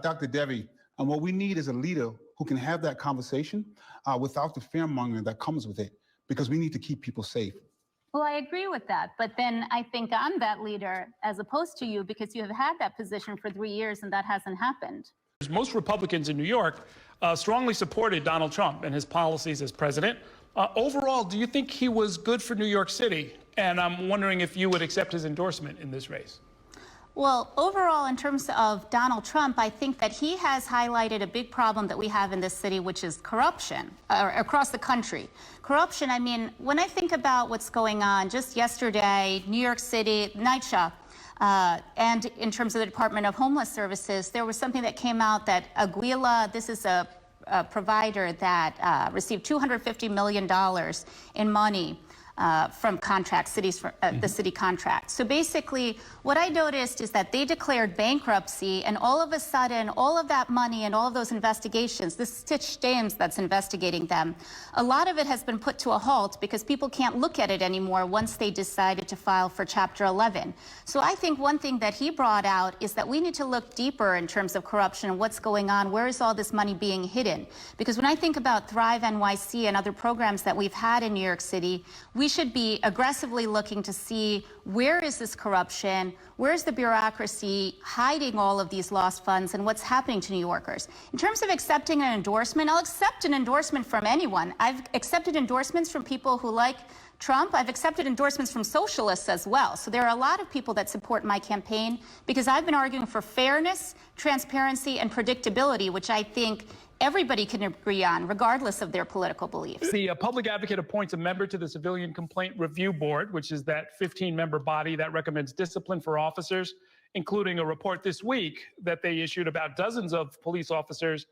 Dr. Devi, and what we need is a leader who can have that conversation without the fear-mongering that comes with it, because we need to keep people safe. Well, I agree with that. But then I think I'm that leader as opposed to you, because you have had that position for 3 years and that hasn't happened. Most Republicans in New York strongly supported Donald Trump and his policies as president. Overall, do you think he was good for New York City? And I'm wondering if you would accept his endorsement in this race. Well, overall, in terms of Donald Trump, I think that he has highlighted a big problem that we have in this city, which is corruption across the country. Corruption, I mean, when I think about what's going on, just yesterday, New York City, NYC, and in terms of the Department of Homeless Services, there was something that came out that Aguila, this is a provider that received $250 million in money from contracts, the city contract. So basically, what I noticed is that they declared bankruptcy, and all of a sudden, all of that money and all of those investigations, this Stitch James that's investigating them, a lot of it has been put to a halt because people can't look at it anymore once they decided to file for Chapter 11. So I think one thing that he brought out is that we need to look deeper in terms of corruption and what's going on. Where is all this money being hidden? Because when I think about Thrive NYC and other programs that we've had in New York City, we should be aggressively looking to see where is this corruption, where's the bureaucracy hiding all of these lost funds, and what's happening to New Yorkers. In terms of accepting an endorsement, I'll accept an endorsement from anyone. I've accepted endorsements from people who like Trump. I've accepted endorsements from socialists as well. So there are a lot of people that support my campaign because I've been arguing for fairness, transparency, and predictability, which I think everybody can agree on, regardless of their political beliefs. The public advocate appoints a member to the Civilian Complaint Review Board, which is that 15-member body that recommends discipline for officers, including a report this week that they issued about dozens of police officers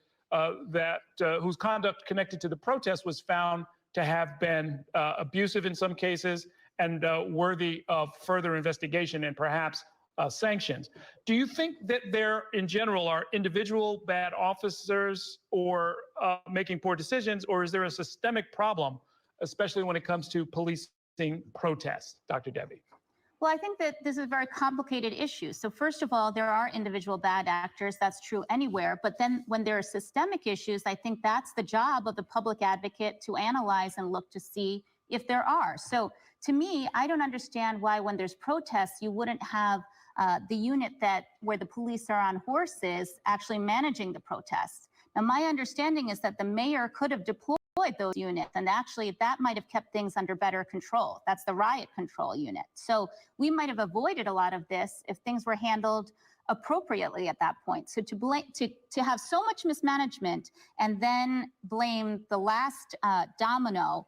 whose conduct connected to the protest was found to have been abusive in some cases and worthy of further investigation and perhaps sanctions. Do you think that there, in general, are individual bad officers or making poor decisions, or is there a systemic problem, especially when it comes to policing protests, Dr. Devi? Well, I think that this is a very complicated issue. So first of all, there are individual bad actors. That's true anywhere. But then when there are systemic issues, I think that's the job of the public advocate to analyze and look to see if there are. So to me, I don't understand why when there's protests, you wouldn't have the unit where the police are on horses actually managing the protests. Now, my understanding is that the mayor could have deployed those units, and actually that might have kept things under better control. That's the riot control unit. So we might have avoided a lot of this if things were handled appropriately at that point. So to have so much mismanagement and then blame the last domino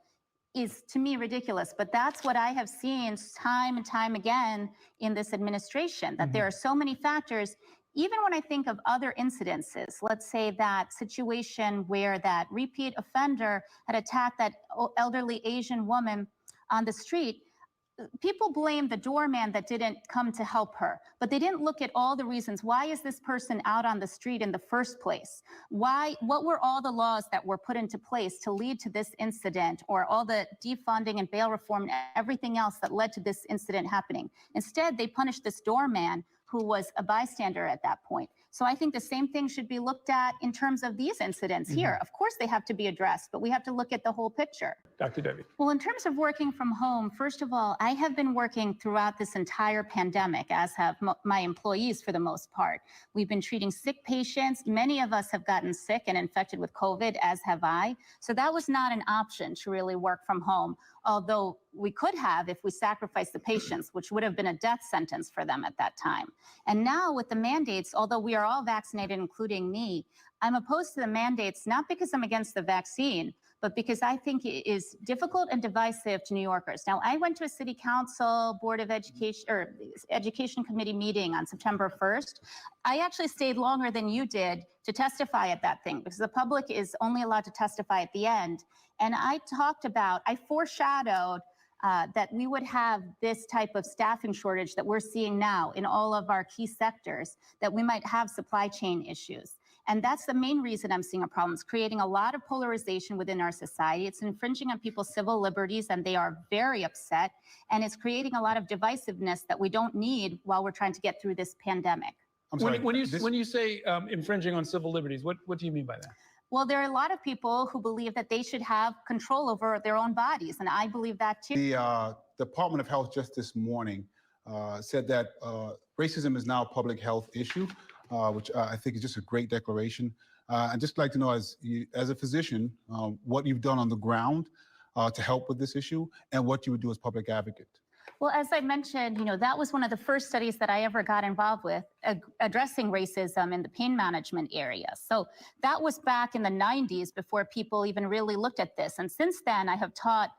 is, to me, ridiculous. But that's what I have seen time and time again in this administration, that there are so many factors. Even when I think of other incidences, let's say that situation where that repeat offender had attacked that elderly Asian woman on the street, people blame the doorman that didn't come to help her, but they didn't look at all the reasons. Why is this person out on the street in the first place? What were all the laws that were put into place to lead to this incident, or all the defunding and bail reform and everything else that led to this incident happening? Instead, they punished this doorman who was a bystander at that point. So I think the same thing should be looked at in terms of these incidents here. Of course, they have to be addressed, but we have to look at the whole picture. Dr. Devi. Well, in terms of working from home, first of all, I have been working throughout this entire pandemic, as have my employees for the most part. We've been treating sick patients. Many of us have gotten sick and infected with COVID, as have I. So that was not an option to really work from home, although we could have if we sacrificed the patients, which would have been a death sentence for them at that time. And now with the mandates, although we are all vaccinated, including me, I'm opposed to the mandates, not because I'm against the vaccine, but because I think it is difficult and divisive to New Yorkers. Now, I went to a city council, board of education, or education committee meeting on September 1st. I actually stayed longer than you did to testify at that thing, because the public is only allowed to testify at the end. And I foreshadowed that we would have this type of staffing shortage that we're seeing now in all of our key sectors, that we might have supply chain issues. And that's the main reason I'm seeing a problem. It's creating a lot of polarization within our society. It's infringing on people's civil liberties, and they are very upset. And it's creating a lot of divisiveness that we don't need while we're trying to get through this pandemic. I'm sorry. When you say infringing on civil liberties, what do you mean by that? Well, there are a lot of people who believe that they should have control over their own bodies, and I believe that too. The Department of Health just this morning said that racism is now a public health issue, which I think is just a great declaration. I'd just like to know, as a physician, what you've done on the ground to help with this issue and what you would do as public advocate. Well, as I mentioned, that was one of the first studies that I ever got involved with, addressing racism in the pain management area. So that was back in the 90s before people even really looked at this. And since then, I have taught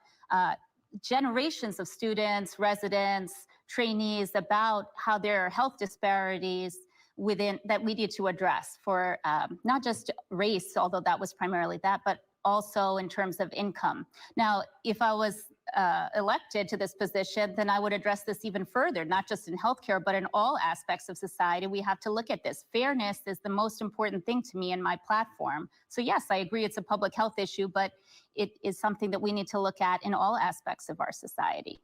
generations of students, residents, trainees about how there are health disparities within that we need to address for not just race, although that was primarily that, but also in terms of income. Now, if I was elected to this position, then I would address this even further, not just in healthcare, but in all aspects of society. We have to look at this. Fairness is the most important thing to me in my platform. So yes, I agree it's a public health issue, but it is something that we need to look at in all aspects of our society.